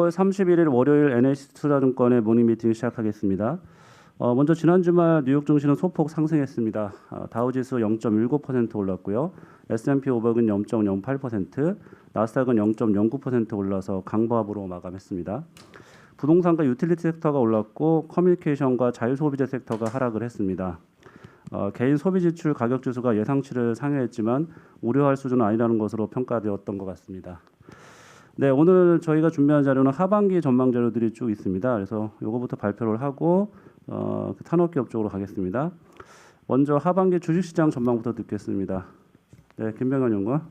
5월 31일 월요일 NH투자증권의 모닝 미팅 시작하겠습니다. 먼저 지난 주말 뉴욕 증시는 소폭 상승했습니다. 다우지수 0.19% 올랐고요. S&P 500은 0.08%, 나스닥은 0.09% 올라서 강보합으로 마감했습니다. 부동산과 유틸리티 섹터가 올랐고 커뮤니케이션과 자유소비재 섹터가 하락을 했습니다. 개인 소비지출 가격지수가 예상치를 상회했지만 우려할 수준은 아니라는 것으로 평가되었던 것 같습니다. 네, 오늘 저희가 준비한 자료는 하반기 전망 자료들이 쭉 있습니다. 그래서 이거부터 발표를 하고 산업기업 쪽으로 가겠습니다. 먼저 하반기 주식시장 전망부터 듣겠습니다. 네, 김병현 연구원.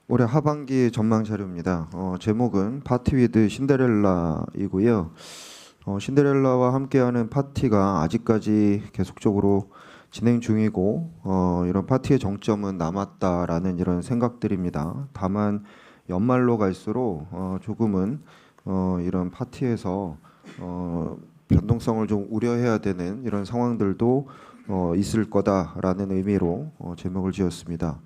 올해 하반기 전망 자료입니다. 제목은 파티 위드 신데렐라이고요. 신데렐라와 함께하는 파티가 아직까지 계속적으로 진행 중이고 이런 파티의 정점은 남았다라는 이런 생각들입니다. 다만 연말로 갈수록 조금은 이런 파티에서 변동성을 좀 우려해야 되는 이런 상황들도 있을 거다라는 의미로 제목을 지었습니다.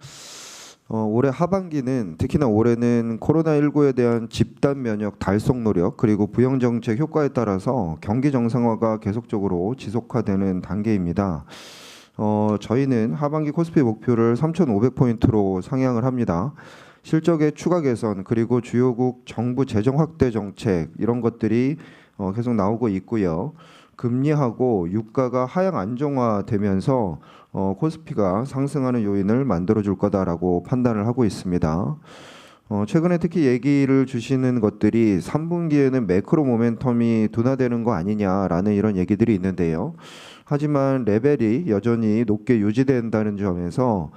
올해 하반기는 특히나 올해는 코로나19에 대한 집단 면역 달성 노력 그리고 부양 정책 효과에 따라서 경기 정상화가 계속적으로 지속화되는 단계입니다. 저희는 하반기 코스피 목표를 3,500포인트로 상향을 합니다. 실적의 추가 개선 그리고 주요국 정부 재정 확대 정책 이런 것들이 계속 나오고 있고요. 금리하고 유가가 하향 안정화되면서 코스피가 상승하는 요인을 만들어줄 거다라고 판단을 하고 있습니다. 최근에 특히 얘기를 주시는 것들이 3분기에는 매크로 모멘텀이 둔화되는 거 아니냐라는 이런 얘기들이 있는데요. 하지만 레벨이 여전히 높게 유지된다는 점에서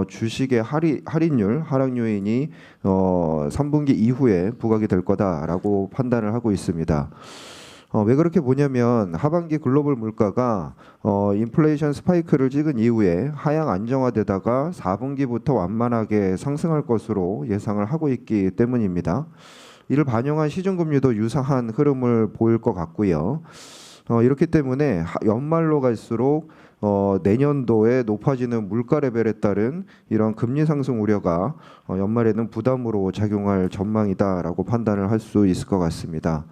주식의 할인율 하락 요인이 3분기 이후에 부각이 될 거다라고 판단을 하고 있습니다. 왜 그렇게 보냐면 하반기 글로벌 물가가 인플레이션 스파이크를 찍은 이후에 하향 안정화되다가 4분기부터 완만하게 상승할 것으로 예상을 하고 있기 때문입니다. 이를 반영한 시중금리도 유사한 흐름을 보일 것 같고요. 이렇기 때문에 연말로 갈수록 내년도에 높아지는 물가 레벨에 따른 이런 금리 상승 우려가 연말에는 부담으로 작용할 전망이다라고 판단을 할 수 있을 것 같습니다.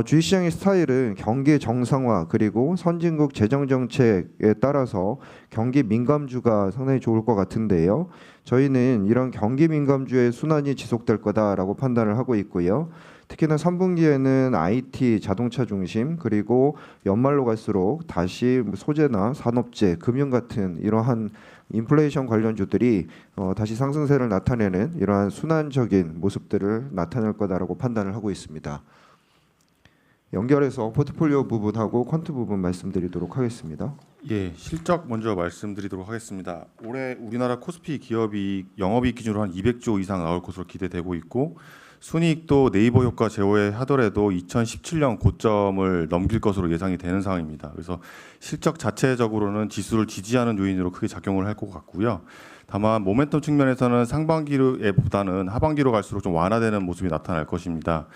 주식시장의 스타일은 경기 정상화 그리고 선진국 재정 정책에 따라서 경기 민감주가 상당히 좋을 것 같은데요. 저희는 이런 경기 민감주의 순환이 지속될 거다라고 판단을 하고 있고요. 특히나 3분기에는 IT, 자동차 중심 그리고 연말로 갈수록 다시 소재나 산업재, 금융 같은 이러한 인플레이션 관련주들이 다시 상승세를 나타내는 이러한 순환적인 모습들을 나타낼 거다라고 판단을 하고 있습니다. 연결해서 포트폴리오 부분하고 퀀트 부분 말씀드리도록 하겠습니다. 예, 실적 먼저 말씀드리도록 하겠습니다. 올해 우리나라 코스피 기업이 영업이익 기준으로 한 200조 이상 나올 것으로 기대되고 있고 순이익도 네이버 효과 제외하더라도 2017년 고점을 넘길 것으로 예상이 되는 상황입니다. 그래서 실적 자체적으로는 지수를 지지하는 요인으로 크게 작용을 할 것 같고요. 다만 모멘텀 측면에서는 상반기보다는 하반기로 갈수록 좀 완화되는 모습이 나타날 것입니다.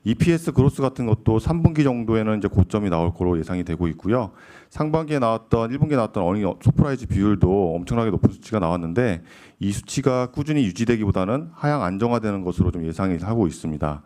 EPS 그로스 같은 것도 3분기 정도에는 이제 고점이 나올 거로 예상이 되고 있고요. 상반기에 나왔던 1분기에 나왔던 어닝 서프라이즈 비율도 엄청나게 높은 수치가 나왔는데 이 수치가 꾸준히 유지되기보다는 하향 안정화되는 것으로 좀 예상이 하고 있습니다.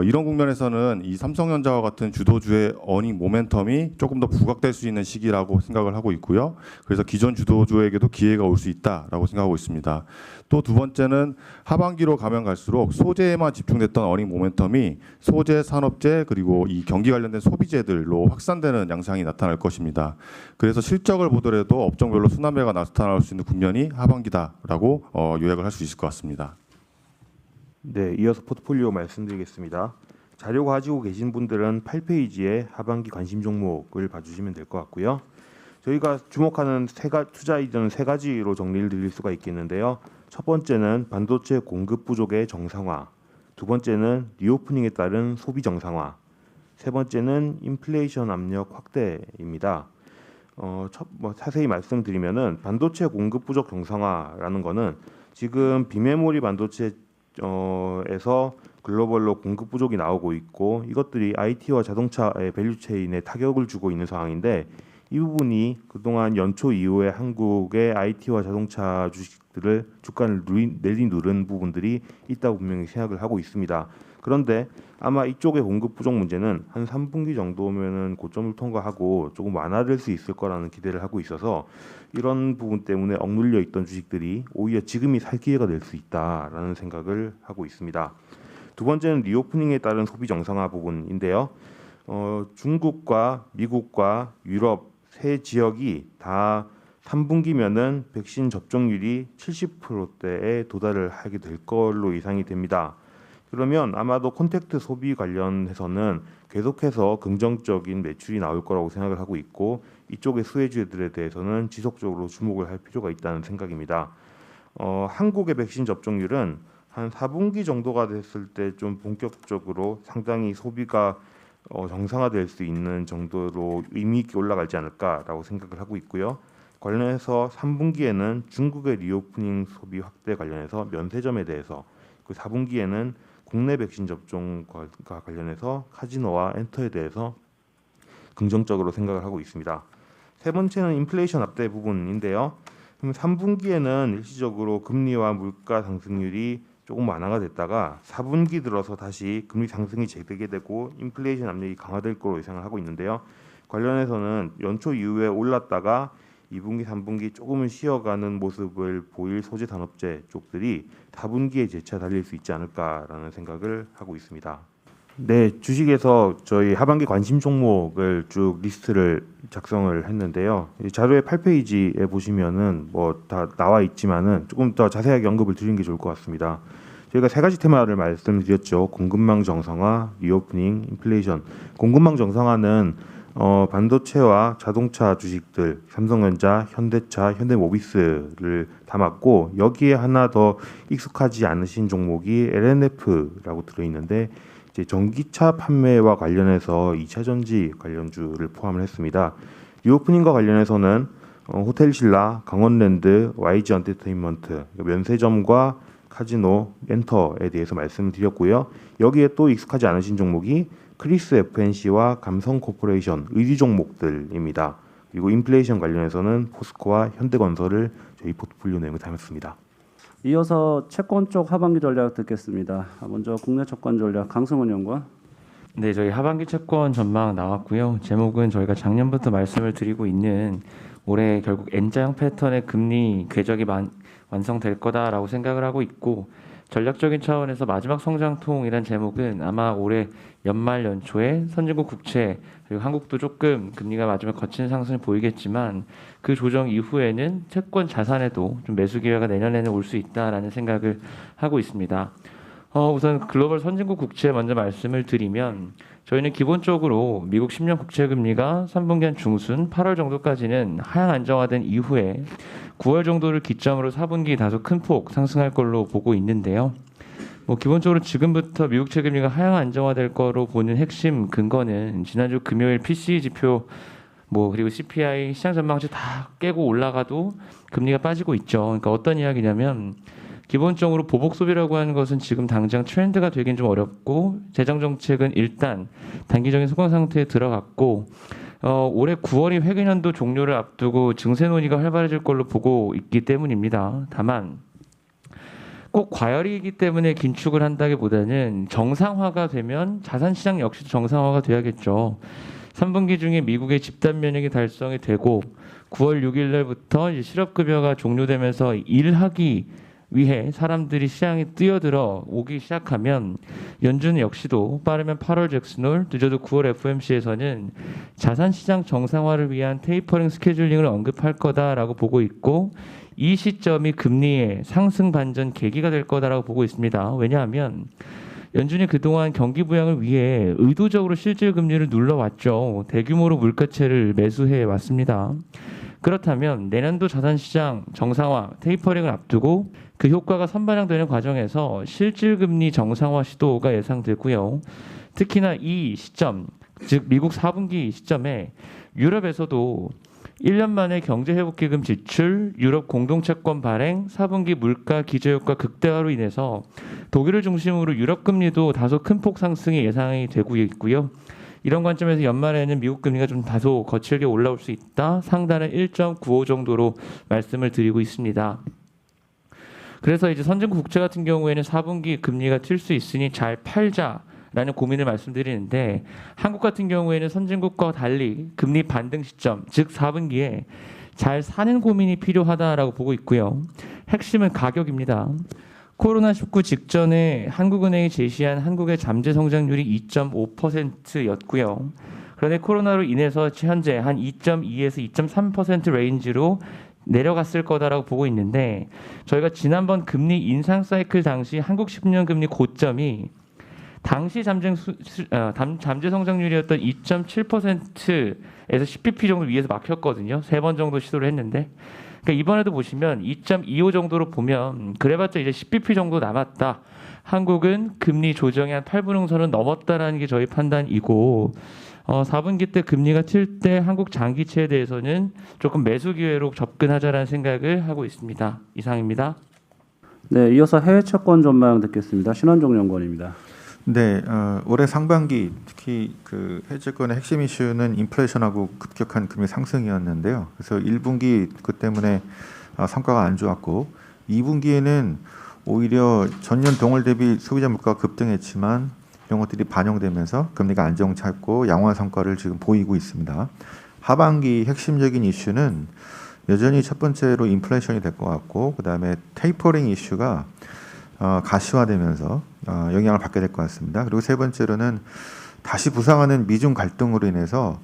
이런 국면에서는 이 삼성전자와 같은 주도주의 어닝 모멘텀이 조금 더 부각될 수 있는 시기라고 생각을 하고 있고요. 그래서 기존 주도주에게도 기회가 올 수 있다라고 생각하고 있습니다. 또 두 번째는 하반기로 가면 갈수록 소재에만 집중됐던 어닝 모멘텀이 소재, 산업재 그리고 이 경기 관련된 소비재들로 확산되는 양상이 나타날 것입니다. 그래서 실적을 보더라도 업종별로 순환매가 나타날 수 있는 국면이 하반기다라고 요약을 할 수 있을 것 같습니다. 네, 이어서 포트폴리오 말씀드리겠습니다. 자료 가지고 계신 분들은 8페이지에 하반기 관심 종목을 봐주시면 될 것 같고요. 저희가 주목하는 투자 의견은 세 가지로 정리를 드릴 수가 있겠는데요. 첫 번째는 반도체 공급 부족의 정상화, 두 번째는 리오프닝에 따른 소비 정상화, 세 번째는 인플레이션 압력 확대입니다. 자세히 말씀드리면은 반도체 공급 부족 정상화라는 거는 지금 비메모리 반도체 에서 글로벌로 공급 부족이 나오고 있고 이것들이 IT와 자동차의 밸류체인에 타격을 주고 있는 상황인데 이 부분이 그동안 연초 이후에 한국의 IT와 자동차 주식들을 주가를 내리누른 부분들이 있다고 분명히 생각을 하고 있습니다. 그런데 아마 이쪽의 공급 부족 문제는 한 3분기 정도면은 고점을 통과하고 조금 완화될 수 있을 거라는 기대를 하고 있어서 이런 부분 때문에 억눌려 있던 주식들이 오히려 지금이 살 기회가 될 수 있다라는 생각을 하고 있습니다. 두 번째는 리오프닝에 따른 소비 정상화 부분인데요. 중국과 미국과 유럽 세 지역이 다 3분기면은 백신 접종률이 70%대에 도달을 하게 될 걸로 예상이 됩니다. 그러면 아마도 콘택트 소비 관련해서는 계속해서 긍정적인 매출이 나올 거라고 생각을 하고 있고 이쪽의 수혜주들에 대해서는 지속적으로 주목을 할 필요가 있다는 생각입니다. 한국의 백신 접종률은 한 4분기 정도가 됐을 때 좀 본격적으로 상당히 소비가 정상화될 수 있는 정도로 의미 있게 올라가지 않을까라고 생각을 하고 있고요. 관련해서 3분기에는 중국의 리오프닝 소비 확대 관련해서 면세점에 대해서 그 4분기에는 국내 백신 접종과 관련해서 카지노와 엔터에 대해서 긍정적으로 생각을 하고 있습니다. 세 번째는 인플레이션 압대 부분인데요. 그럼 3분기에는 일시적으로 금리와 물가 상승률이 조금 완화가 됐다가 4분기 들어서 다시 금리 상승이 재되게 되고 인플레이션 압력이 강화될 거로 예상을 하고 있는데요. 관련해서는 연초 이후에 올랐다가 2분기, 3분기 조금은 쉬어가는 모습을 보일 소재 산업재 쪽들이 4분기에 재차 달릴 수 있지 않을까라는 생각을 하고 있습니다. 네, 주식에서 저희 하반기 관심 종목을 쭉 리스트를 작성을 했는데요. 이 자료의 8페이지에 보시면은 뭐 다 나와 있지만은 조금 더 자세하게 언급을 드리는 게 좋을 것 같습니다. 저희가 세 가지 테마를 말씀드렸죠. 공급망 정상화, 리오프닝, 인플레이션. 공급망 정상화는 반도체와 자동차 주식들, 삼성전자, 현대차, 현대모비스를 담았고 여기에 하나 더 익숙하지 않으신 종목이 LNF라고 들어있는데 이제 전기차 판매와 관련해서 2차 전지 관련주를 포함을 했습니다. 리오프닝과 관련해서는 호텔신라, 강원랜드, YG 엔터테인먼트, 면세점과 카지노, 엔터에 대해서 말씀을 드렸고요. 여기에 또 익숙하지 않으신 종목이 크리스 FNC와 감성 코퍼레이션 의류 종목들입니다. 그리고 인플레이션 관련해서는 포스코와 현대건설을 저희 포트폴리오 내용에 담았습니다. 이어서 채권 쪽 하반기 전략 듣겠습니다. 먼저 국내 채권 전략 강승원 연구원. 네, 저희 하반기 채권 전망 나왔고요. 제목은 저희가 작년부터 말씀을 드리고 있는 올해 결국 N자형 패턴의 금리 궤적이 완성될 거다라고 생각을 하고 있고 전략적인 차원에서 마지막 성장통이란 제목은 아마 올해 연말 연초에 선진국 국채 그리고 한국도 조금 금리가 마지막 거친 상승을 보이겠지만 그 조정 이후에는 채권 자산에도 좀 매수 기회가 내년에는 올 수 있다라는 생각을 하고 있습니다. 우선 글로벌 선진국 국채 먼저 말씀을 드리면 저희는 기본적으로 미국 10년 국채 금리가 3분기 한 중순 8월 정도까지는 하향 안정화된 이후에 9월 정도를 기점으로 4분기 다소 큰 폭 상승할 걸로 보고 있는데요. 기본적으로 지금부터 미국 채 금리가 하향 안정화될 거로 보는 핵심 근거는 지난주 금요일 PCE 지표 그리고 CPI 시장 전망치 다 깨고 올라가도 금리가 빠지고 있죠. 그러니까 어떤 이야기냐면 기본적으로 보복 소비라고 하는 것은 지금 당장 트렌드가 되긴 좀 어렵고 재정 정책은 일단 단기적인 소강 상태에 들어갔고 올해 9월이 회계연도 종료를 앞두고 증세 논의가 활발해질 걸로 보고 있기 때문입니다. 다만 꼭 과열이기 때문에 긴축을 한다기보다는 정상화가 되면 자산시장 역시도 정상화가 돼야겠죠. 3분기 중에 미국의 집단 면역이 달성이 되고 9월 6일 날부터 이제 실업급여가 종료되면서 일하기 위해 사람들이 시장에 뛰어들어 오기 시작하면 연준 역시도 빠르면 8월 잭슨홀, 늦어도 9월 FOMC에서는 자산시장 정상화를 위한 테이퍼링 스케줄링을 언급할 거다라고 보고 있고 이 시점이 금리의 상승 반전 계기가 될 거다라고 보고 있습니다. 왜냐하면 연준이 그동안 경기 부양을 위해 의도적으로 실질 금리를 눌러왔죠. 대규모로 물가채를 매수해 왔습니다. 그렇다면 내년도 자산시장 정상화, 테이퍼링을 앞두고 그 효과가 선반영되는 과정에서 실질금리 정상화 시도가 예상되고요. 특히나 이 시점, 즉 미국 4분기 시점에 유럽에서도 1년 만에 경제회복기금 지출, 유럽 공동채권 발행, 4분기 물가 기저효과 극대화로 인해서 독일을 중심으로 유럽 금리도 다소 큰 폭 상승이 예상이 되고 있고요. 이런 관점에서 연말에는 미국 금리가 좀 다소 거칠게 올라올 수 있다. 상단은 1.95 정도로 말씀을 드리고 있습니다. 그래서 이제 선진국 국채 같은 경우에는 4분기 금리가 튈 수 있으니 잘 팔자라는 고민을 말씀드리는데, 한국 같은 경우에는 선진국과 달리 금리 반등 시점, 즉 4분기에 잘 사는 고민이 필요하다라고 보고 있고요. 핵심은 가격입니다. 코로나19 직전에 한국은행이 제시한 한국의 잠재 성장률이 2.5%였고요. 그런데 코로나로 인해서 현재 한 2.2에서 2.3% 레인지로 내려갔을 거다라고 보고 있는데, 저희가 지난번 금리 인상 사이클 당시 한국 10년 금리 고점이 당시 잠재 성장률이었던 2.7%에서 10bp 정도 위에서 막혔거든요. 3번 정도 시도를 했는데, 그러니까 이번에도 보시면 2.25 정도로 보면 그래봤자 이제 10bp 정도 남았다. 한국은 금리 조정의 한 8분응선은 넘었다라는 게 저희 판단이고, 4분기 때 금리가 튈 때 한국 장기채에 대해서는 조금 매수 기회로 접근하자라는 생각을 하고 있습니다. 이상입니다. 네, 이어서 해외 채권 전망 듣겠습니다. 신원종 연구원입니다. 네, 올해 상반기 특히 그 해외채권의 핵심 이슈는 인플레이션하고 급격한 금리 상승이었는데요. 그래서 1분기 그 때문에 성과가 안 좋았고, 2분기에는 오히려 전년 동월 대비 소비자 물가가 급등했지만 이런 것들이 반영되면서 금리가 안정착고 양호한 성과를 지금 보이고 있습니다. 하반기 핵심적인 이슈는 여전히 첫 번째로 인플레이션이 될 것 같고, 그 다음에 테이퍼링 이슈가 가시화되면서 영향을 받게 될 것 같습니다. 그리고 세 번째로는 다시 부상하는 미중 갈등으로 인해서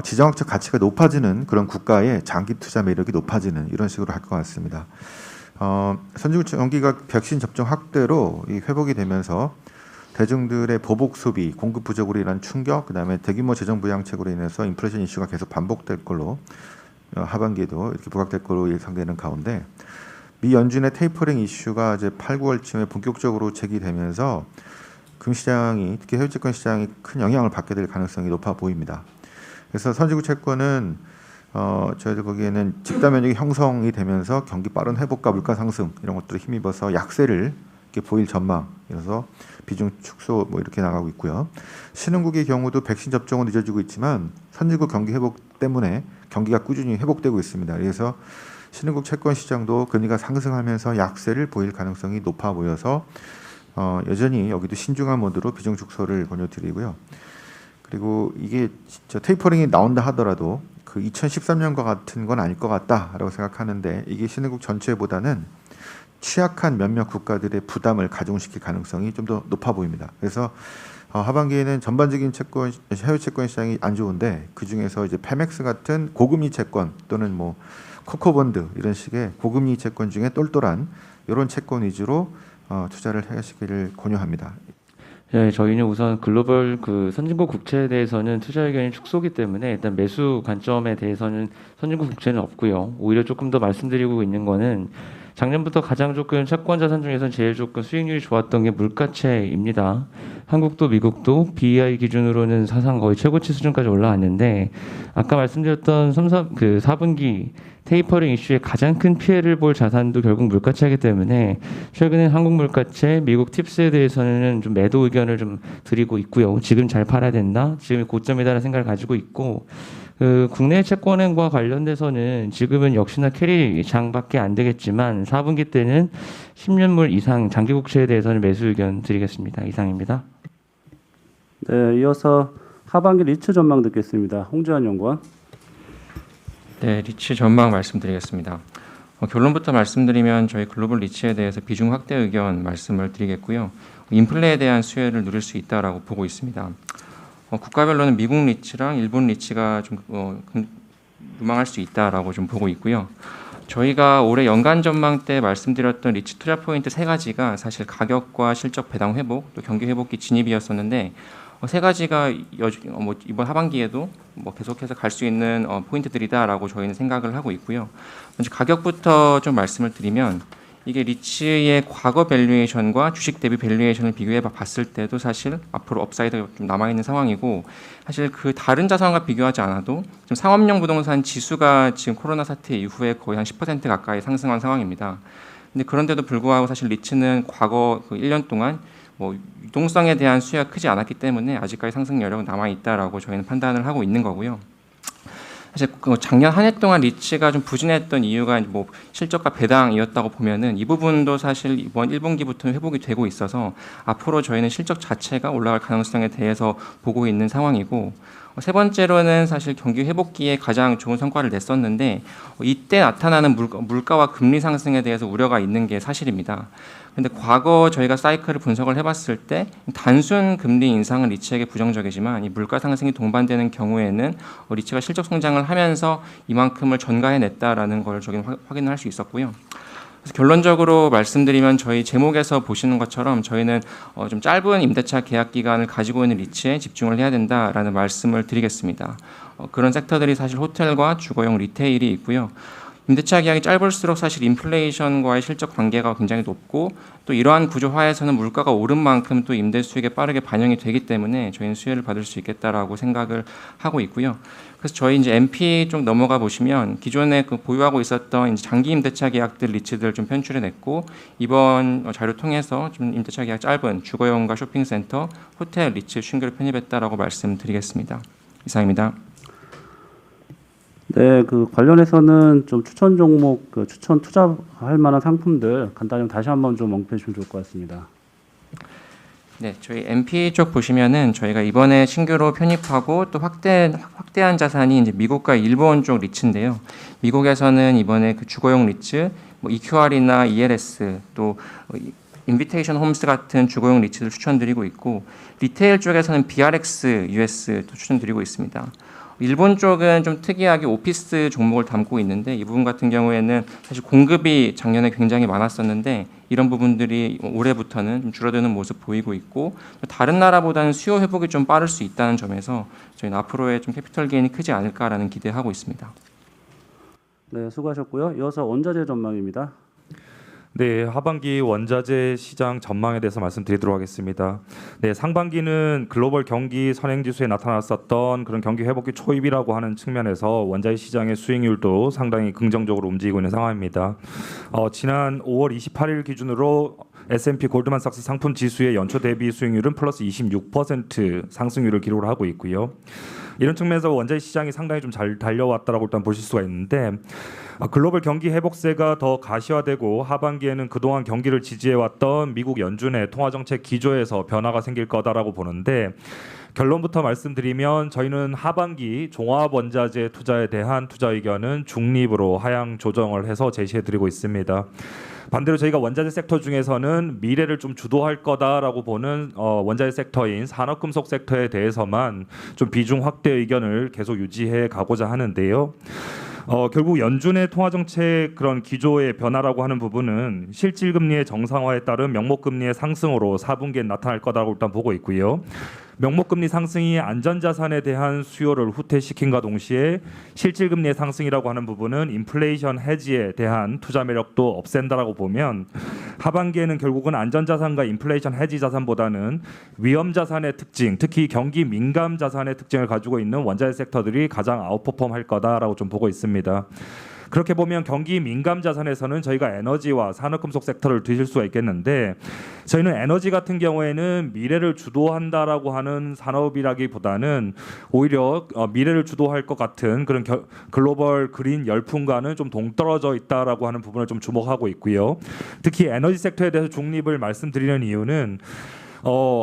지정학적 가치가 높아지는 그런 국가의 장기 투자 매력이 높아지는 이런 식으로 할 것 같습니다. 선진국 경기가 백신 접종 확대로 회복이 되면서 대중들의 보복 소비, 공급 부족으로 인한 충격, 그다음에 대규모 재정 부양책으로 인해서 인플레이션 이슈가 계속 반복될 걸로 하반기에도 이렇게 부각될 걸로 예상되는 가운데, 미 연준의 테이퍼링 이슈가 이제 8, 9월쯤에 본격적으로 제기되면서 금시장이, 특히 해외채권 시장이 큰 영향을 받게 될 가능성이 높아 보입니다. 그래서 선진국 채권은 저희들 거기에는 집단 면역이 형성이 되면서 경기 빠른 회복과 물가 상승 이런 것들을 힘입어서 약세를 이렇게 보일 전망이라서 비중 축소 뭐 이렇게 나가고 있고요. 신흥국의 경우도 백신 접종은 늦어지고 있지만 선진국 경기 회복 때문에 경기가 꾸준히 회복되고 있습니다. 그래서 신흥국 채권 시장도 금리가 상승하면서 약세를 보일 가능성이 높아 보여서 여전히 여기도 신중한 모드로 비중 축소를 권유드리고요. 그리고 이게 진짜 테이퍼링이 나온다 하더라도 그 2013년과 같은 건 아닐 것 같다라고 생각하는데, 이게 신흥국 전체보다는 취약한 몇몇 국가들의 부담을 가중시킬 가능성이 좀 더 높아 보입니다. 그래서 하반기에는 전반적인 채권, 해외 채권 시장이 안 좋은데, 그 중에서 이제 페맥스 같은 고금리 채권 또는 뭐 코코본드 이런 식의 고금리 채권 중에 똘똘한 이런 채권 위주로 투자를 하시기를 권유합니다. 네, 저희는 우선 글로벌 그 선진국 국채에 대해서는 투자 의견이 축소기 때문에 일단 매수 관점에 대해서는 선진국 국채는 없고요. 오히려 조금 더 말씀드리고 있는 거는, 작년부터 가장 조금 채권 자산 중에서 제일 조금 수익률이 좋았던 게 물가채입니다. 한국도 미국도 BEI 기준으로는 사상 거의 최고치 수준까지 올라왔는데, 아까 말씀드렸던 4분기 테이퍼링 이슈에 가장 큰 피해를 볼 자산도 결국 물가채이기 때문에 최근에 한국 물가채, 미국 팁스에 대해서는 좀 매도 의견을 좀 드리고 있고요. 지금 잘 팔아야 된다, 지금이 고점이다라는 생각을 가지고 있고, 국내 채권과 관련돼서는 지금은 역시나 캐리 장밖에 안 되겠지만 4분기 때는 10년물 이상 장기 국채에 대해서는 매수 의견 드리겠습니다. 이상입니다. 네, 이어서 하반기 리츠 전망 듣겠습니다. 홍지환 연구원. 네, 리츠 전망 말씀드리겠습니다. 결론부터 말씀드리면 저희 글로벌 리츠에 대해서 비중 확대 의견 말씀을 드리겠고요. 인플레에 대한 수혜를 누릴 수 있다라고 보고 있습니다. 국가별로는 미국 리츠랑 일본 리츠가 좀 유망할 수 있다라고 좀 보고 있고요. 저희가 올해 연간 전망 때 말씀드렸던 리츠 투자 포인트 3가지가 사실 가격과 실적 배당 회복, 또 경기 회복기 진입이었었는데, 세 가지가 이번 하반기에도 계속해서 갈 수 있는 포인트들이다라고 저희는 생각을 하고 있고요. 먼저 가격부터 좀 말씀을 드리면, 이게 리츠의 과거 밸류에이션과 주식 대비 밸류에이션을 비교해 봤을 때도 사실 앞으로 업사이드가 좀 남아 있는 상황이고, 사실 그 다른 자산과 비교하지 않아도 지금 상업용 부동산 지수가 지금 코로나 사태 이후에 거의 한 10% 가까이 상승한 상황입니다. 근데 그런데도 불구하고 사실 리츠는 과거 그 1년 동안 뭐 유동성에 대한 수요가 크지 않았기 때문에 아직까지 상승 여력은 남아 있다라고 저희는 판단을 하고 있는 거고요. 사실 작년 한 해 동안 리츠가 좀 부진했던 이유가 뭐 실적과 배당이었다고 보면은 이 부분도 사실 이번 1분기부터는 회복이 되고 있어서 앞으로 저희는 실적 자체가 올라갈 가능성에 대해서 보고 있는 상황이고, 세 번째로는 사실 경기 회복기에 가장 좋은 성과를 냈었는데 이때 나타나는 물가와 금리 상승에 대해서 우려가 있는 게 사실입니다. 근데 과거 저희가 사이클을 분석을 해봤을 때 단순 금리 인상은 리츠에게 부정적이지만 이 물가 상승이 동반되는 경우에는 리츠가 실적 성장을 하면서 이만큼을 전가해냈다라는 걸 저희는 확인을 할 수 있었고요. 그래서 결론적으로 말씀드리면 저희 제목에서 보시는 것처럼 저희는 좀 짧은 임대차 계약 기간을 가지고 있는 리츠에 집중을 해야 된다라는 말씀을 드리겠습니다. 그런 섹터들이 사실 호텔과 주거용 리테일이 있고요. 임대차 계약이 짧을수록 사실 인플레이션과의 실적 관계가 굉장히 높고 또 이러한 구조화에서는 물가가 오른 만큼 또 임대 수익에 빠르게 반영이 되기 때문에 저희는 수혜를 받을 수 있겠다라고 생각을 하고 있고요. 그래서 저희 이제 MP 쪽 넘어가 보시면 기존에 그 보유하고 있었던 이제 장기 임대차 계약들 리츠들 좀 편출해 냈고 이번 자료 통해서 좀 임대차 계약 짧은 주거용과 쇼핑센터, 호텔 리츠 신규로 편입했다라고 말씀드리겠습니다. 이상입니다. 네, 그 관련해서는 좀 추천 종목, 그 추천 투자할 만한 상품들 간단히 좀 다시 한번 좀 언급해 주시면 좋을 것 같습니다. 네, 저희 MP 쪽 보시면은 저희가 이번에 신규로 편입하고 또 확대한 자산이 이제 미국과 일본 쪽 리츠인데요. 미국에서는 이번에 그 주거용 리츠, 뭐 EQR이나 ELS 또 인비테이션 홈스 같은 주거용 리츠를 추천드리고 있고 리테일 쪽에서는 BRX US도 추천드리고 있습니다. 일본 쪽은 좀 특이하게 오피스 종목을 담고 있는데 이 부분 같은 경우에는 사실 공급이 작년에 굉장히 많았었는데 이런 부분들이 올해부터는 좀 줄어드는 모습 보이고 있고 다른 나라보다는 수요 회복이 좀 빠를 수 있다는 점에서 저희는 앞으로의 좀 캐피털 게인이 크지 않을까라는 기대하고 있습니다. 네, 수고하셨고요. 이어서 원자재 전망입니다. 네, 하반기 원자재 시장 전망에 대해서 말씀드리도록 하겠습니다. 네, 상반기는 글로벌 경기 선행지수에 나타났었던 그런 경기 회복기 초입이라고 하는 측면에서 원자재 시장의 수익률도 상당히 긍정적으로 움직이고 있는 상황입니다. 지난 5월 28일 기준으로 S&P 골드만삭스 상품 지수의 연초 대비 수익률은 플러스 26% 상승률을 기록을 하고 있고요. 이런 측면에서 원자재 시장이 상당히 좀 잘 달려왔다라고 일단 보실 수가 있는데 글로벌 경기 회복세가 더 가시화되고 하반기에는 그동안 경기를 지지해왔던 미국 연준의 통화정책 기조에서 변화가 생길 거다라고 보는데 결론부터 말씀드리면 저희는 하반기 종합 원자재 투자에 대한 투자 의견은 중립으로 하향 조정을 해서 제시해드리고 있습니다. 반대로 저희가 원자재 섹터 중에서는 미래를 좀 주도할 거다라고 보는 원자재 섹터인 산업금속 섹터에 대해서만 좀 비중 확대 의견을 계속 유지해 가고자 하는데요. 결국 연준의 통화정책 그런 기조의 변화라고 하는 부분은 실질금리의 정상화에 따른 명목금리의 상승으로 4분기에 나타날 거라고 일단 보고 있고요. 명목금리 상승이 안전자산에 대한 수요를 후퇴시킨과 동시에 실질금리의 상승이라고 하는 부분은 인플레이션 해지에 대한 투자 매력도 없앤다라고 보면 하반기에는 결국은 안전자산과 인플레이션 해지 자산보다는 위험자산의 특징, 특히 경기 민감 자산의 특징을 가지고 있는 원자재 섹터들이 가장 아웃퍼폼할 거다라고 좀 보고 있습니다. 그렇게 보면 경기 민감 자산에서는 저희가 에너지와 산업금속 섹터를 드실 수가 있겠는데 저희는 에너지 같은 경우에는 미래를 주도한다라고 하는 산업이라기보다는 오히려 미래를 주도할 것 같은 그런 글로벌 그린 열풍과는 좀 동떨어져 있다라고 하는 부분을 좀 주목하고 있고요. 특히 에너지 섹터에 대해서 중립을 말씀드리는 이유는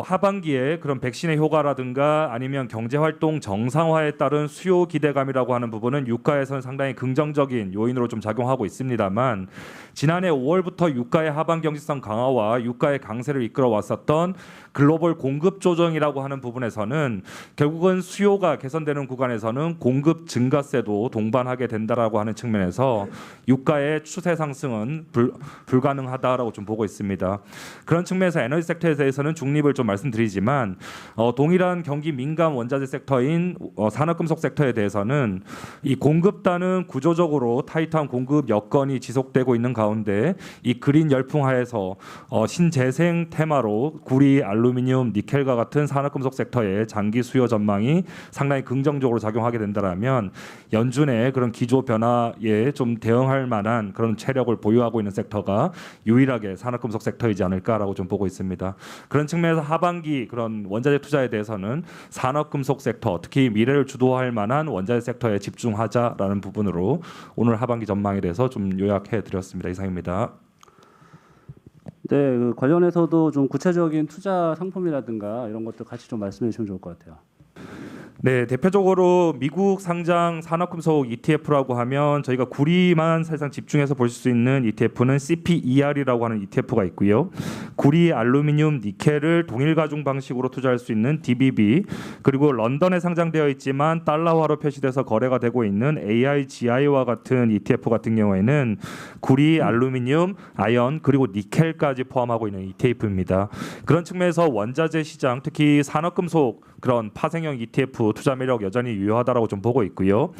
하반기에 그런 백신의 효과라든가 아니면 경제활동 정상화에 따른 수요 기대감이라고 하는 부분은 유가에서는 상당히 긍정적인 요인으로 좀 작용하고 있습니다만 지난해 5월부터 유가의 하반 경직성 강화와 유가의 강세를 이끌어 왔었던 글로벌 공급 조정이라고 하는 부분에서는 결국은 수요가 개선되는 구간에서는 공급 증가세도 동반하게 된다라고 하는 측면에서 유가의 추세 상승은 불가능하다라고 좀 보고 있습니다. 그런 측면에서 에너지 섹터에 대해서는 중립을 좀 말씀드리지만 동일한 경기 민감 원자재 섹터인 산업금속 섹터에 대해서는 이 공급단은 구조적으로 타이트한 공급 여건이 지속되고 있는 가운데 이 그린 열풍 하에서 신재생 테마로 구리, 알루미늄, 니켈과 같은 산업금속 섹터의 장기 수요 전망이 상당히 긍정적으로 작용하게 된다면 연준의 그런 기조 변화에 좀 대응할 만한 그런 체력을 보유하고 있는 섹터가 유일하게 산업금속 섹터이지 않을까라고 좀 보고 있습니다. 그런 측면 측면에서 하반기 그런 원자재 투자에 대해서는 산업금속 섹터, 특히 미래를 주도할 만한 원자재 섹터에 집중하자라는 부분으로 오늘 하반기 전망에 대해서 좀 요약해 드렸습니다. 이상입니다. 네, 그 관련해서도 좀 구체적인 투자 상품이라든가 이런 것들 같이 좀 말씀해 주시면 좋을 것 같아요. 네, 대표적으로 미국 상장 산업금속 ETF라고 하면 저희가 구리만 사실상 집중해서 볼 수 있는 ETF는 CPER이라고 하는 ETF가 있고요. 구리, 알루미늄, 니켈을 동일 가중 방식으로 투자할 수 있는 DBB, 그리고 런던에 상장되어 있지만 달러화로 표시돼서 거래가 되고 있는 AIGI와 같은 ETF 같은 경우에는 구리, 알루미늄, 아연, 그리고 니켈까지 포함하고 있는 ETF입니다. 그런 측면에서 원자재 시장, 특히 산업금속 그런 파생형 ETF 투자 매력 여전히 유효하다라고 좀 보고 있고요.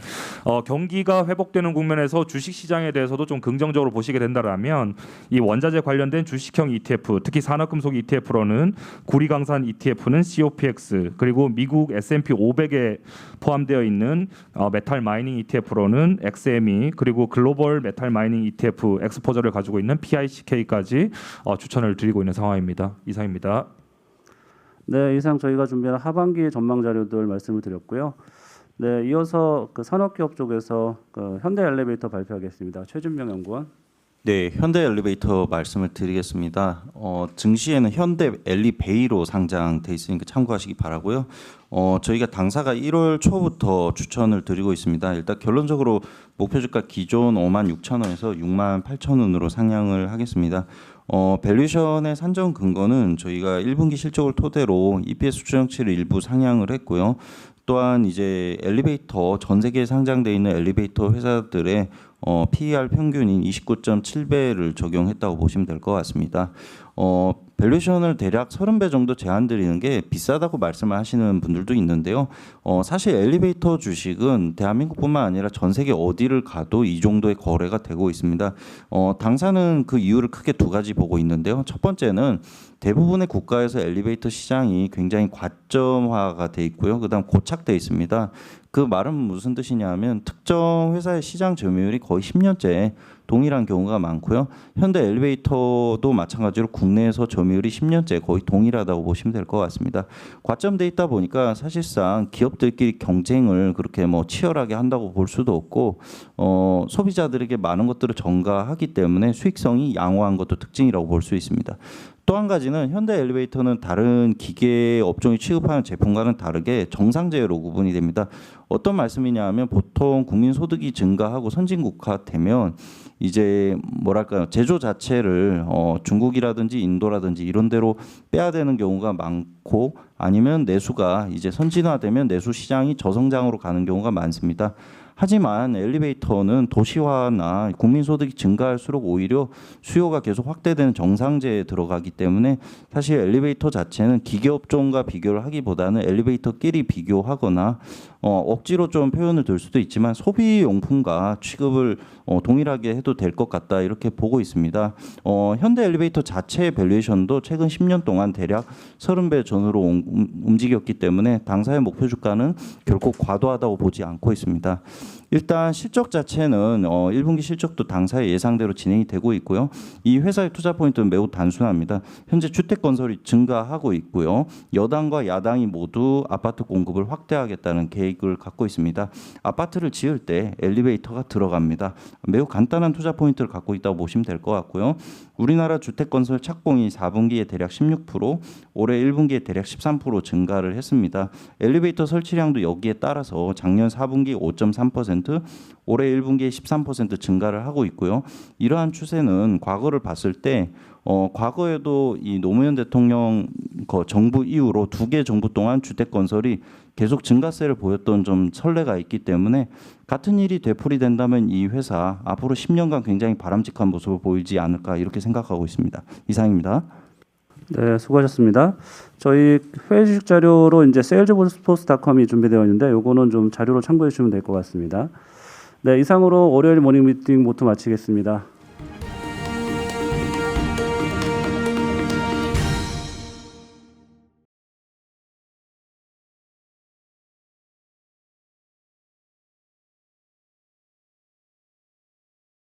경기가 회복되는 국면에서 주식 시장에 대해서도 좀 긍정적으로 보시게 된다라면 이 원자재 관련된 주식형 ETF, 특히 산업금속 ETF로는 구리강산 ETF는 COPX, 그리고 미국 S&P 500에 포함되어 있는 메탈 마이닝 ETF로는 XME, 그리고 글로벌 메탈 마이닝 ETF 엑스포저를 가지고 있는 PICK까지 추천을 드리고 있는 상황입니다. 이상입니다. 네, 이상 저희가 준비한 하반기 전망 자료들 말씀을 드렸고요. 네, 이어서 그 산업기업 쪽에서 그 현대 엘리베이터 발표하겠습니다. 최준명 연구원. 네, 현대 엘리베이터 말씀을 드리겠습니다. 증시에는 현대 엘리베이로 상장돼 있으니까 참고하시기 바라고요. 저희가 당사가 1월 초부터 추천을 드리고 있습니다. 일단 결론적으로 목표 주가 기존 56,000원에서 68,000원으로 상향을 하겠습니다. 밸류션의 산정 근거는 저희가 1분기 실적을 토대로 EPS 추정치를 일부 상향을 했고요. 또한 이제 엘리베이터 전 세계에 상장돼 있는 엘리베이터 회사들의 PER 평균인 29.7배를 적용했다고 보시면 될 것 같습니다. 밸류션을 대략 30배 정도 제한드리는 게 비싸다고 말씀을 하시는 분들도 있는데요. 사실 엘리베이터 주식은 대한민국뿐만 아니라 전 세계 어디를 가도 이 정도의 거래가 되고 있습니다. 당사는 그 이유를 크게 두 가지 보고 있는데요. 첫 번째는 대부분의 국가에서 엘리베이터 시장이 굉장히 과점화가 돼 있고요. 그다음 고착돼 있습니다. 그 말은 무슨 뜻이냐면 특정 회사의 시장 점유율이 거의 10년째 동일한 경우가 많고요. 현대 엘리베이터도 마찬가지로 국내에서 점유율이 10년째 거의 동일하다고 보시면 될 것 같습니다. 과점돼 있다 보니까 사실상 기업들끼리 경쟁을 그렇게 뭐 치열하게 한다고 볼 수도 없고 소비자들에게 많은 것들을 전가하기 때문에 수익성이 양호한 것도 특징이라고 볼 수 있습니다. 또 한 가지는 현대 엘리베이터는 다른 기계 업종이 취급하는 제품과는 다르게 정상제로 구분이 됩니다. 어떤 말씀이냐 하면 보통 국민 소득이 증가하고 선진국화 되면 이제 뭐랄까요, 제조 자체를 중국이라든지 인도라든지 이런 데로 빼야 되는 경우가 많고, 아니면 내수가 이제 선진화되면 내수 시장이 저성장으로 가는 경우가 많습니다. 하지만 엘리베이터는 도시화나 국민 소득이 증가할수록 오히려 수요가 계속 확대되는 정상제에 들어가기 때문에 사실 엘리베이터 자체는 기계업종과 비교를 하기보다는 엘리베이터끼리 비교하거나 억지로 좀 표현을 들 수도 있지만 소비용품과 취급을 동일하게 해도 될 것 같다, 이렇게 보고 있습니다. 현대 엘리베이터 자체의 밸류에이션도 최근 10년 동안 대략 30배 전후로 움직였기 때문에 당사의 목표 주가는 결코 과도하다고 보지 않고 있습니다. 일단 실적 자체는 1분기 실적도 당사의 예상대로 진행이 되고 있고요. 이 회사의 투자 포인트는 매우 단순합니다. 현재 주택 건설이 증가하고 있고요. 여당과 야당이 모두 아파트 공급을 확대하겠다는 계획을 갖고 있습니다. 아파트를 지을 때 엘리베이터가 들어갑니다. 매우 간단한 투자 포인트를 갖고 있다고 보시면 될 것 같고요. 우리나라 주택 건설 착공이 4분기에 대략 16%, 올해 1분기에 대략 13% 증가를 했습니다. 엘리베이터 설치량도 여기에 따라서 작년 4분기 5.3%, 올해 1분기에 13% 증가를 하고 있고요. 이러한 추세는 과거를 봤을 때 과거에도 이 노무현 대통령 정부 이후로 2개 정부 동안 주택 건설이 계속 증가세를 보였던 좀 선례가 있기 때문에 같은 일이 되풀이된다면 이 회사 앞으로 10년간 굉장히 바람직한 모습을 보이지 않을까, 이렇게 생각하고 있습니다. 이상입니다. 네, 수고하셨습니다. 저희 회의 주식 자료로 이제 salesforce.com이 준비되어 있는데 요거는 좀 자료로 참고해 주시면 될 것 같습니다. 네, 이상으로 월요일 모닝 미팅 모두 마치겠습니다.